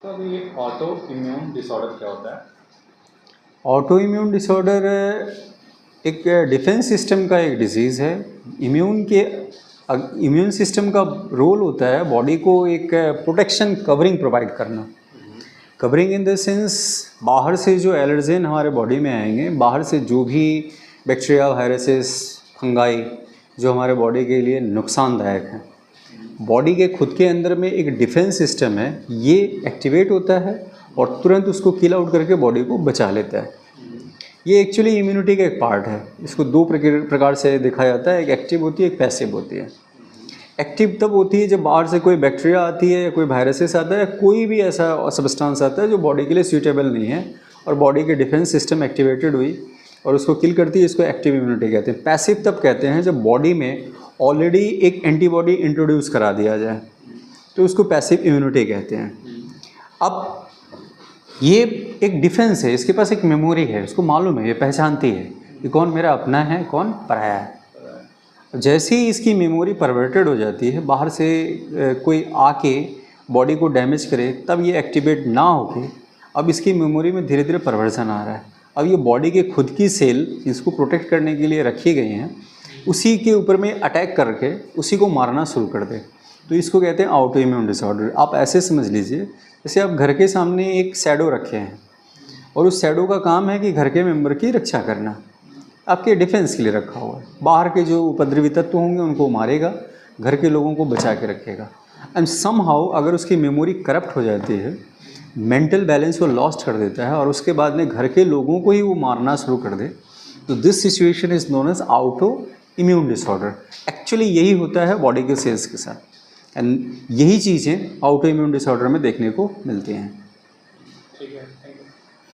तो अभी ये ऑटो इम्यून डिसऑर्डर क्या होता है? ऑटो इम्यून डिसऑर्डर एक डिफेंस सिस्टम का एक डिजीज़ है। इम्यून सिस्टम का रोल होता है बॉडी को एक प्रोटेक्शन कवरिंग प्रोवाइड करना। कवरिंग इन द सेंस बाहर से जो एलर्जेन हमारे बॉडी में आएंगे, बाहर से जो भी बैक्टीरिया, वायरसेस, फंगाई जो हमारे बॉडी के लिए नुकसानदायक हैं, बॉडी के खुद के अंदर में एक डिफेंस सिस्टम है, ये एक्टिवेट होता है और तुरंत उसको किल आउट करके बॉडी को बचा लेता है। ये एक्चुअली इम्यूनिटी का एक पार्ट है। इसको दो प्रकार से देखा जाता है, एक एक्टिव होती है, एक पैसिव होती है। एक्टिव तब होती है जब बाहर से कोई बैक्टीरिया आती है या कोई वायरसेस आता है, कोई भी ऐसा सब्सटेंस आता है जो बॉडी के लिए सूटेबल नहीं है और बॉडी के डिफेंस सिस्टम एक्टिवेटेड हुई और उसको किल करती है। इसको एक्टिव इम्यूनिटी कहते हैं। पैसिव तब कहते हैं जब बॉडी में ऑलरेडी एक एंटीबॉडी इंट्रोड्यूस करा दिया जाए, तो उसको पैसिव इम्यूनिटी कहते हैं। अब ये एक डिफेंस है, इसके पास एक मेमोरी है, उसको मालूम है, ये पहचानती है कि कौन मेरा अपना है, कौन पराया है। जैसे ही इसकी मेमोरी परवर्टेड हो जाती है, बाहर से कोई आके बॉडी को डैमेज करे, तब ये एक्टिवेट ना होके अब इसकी मेमोरी में धीरे धीरे परवर्जन आ रहा है। अब ये बॉडी के खुद की सेल जिसको प्रोटेक्ट करने के लिए रखी गई हैं, उसी के ऊपर में अटैक करके उसी को मारना शुरू कर दे। तो इसको कहते हैं ऑटो इम्यून डिसऑर्डर। आप ऐसे समझ लीजिए जैसे आप घर के सामने एक शैडो रखे हैं और उस शैडो का काम है कि घर के मेंबर की रक्षा करना, आपके डिफेंस के लिए रखा हुआ है। बाहर के जो उपद्रवी तत्व होंगे उनको मारेगा, घर के लोगों को बचा के रखेगा। एंड समहाउ अगर उसकी मेमोरी करप्ट हो जाती है, मेंटल बैलेंस को लॉस्ट कर देता है और उसके बाद में घर के लोगों को ही वो मारना शुरू कर दे, तो this situation is known as auto immune disorder. Actually यही होता है बॉडी के सेल्स के साथ, एंड यही चीज़ें ऑटो इम्यून डिसऑर्डर में देखने को मिलती हैं। ठीक है, थैंक यू।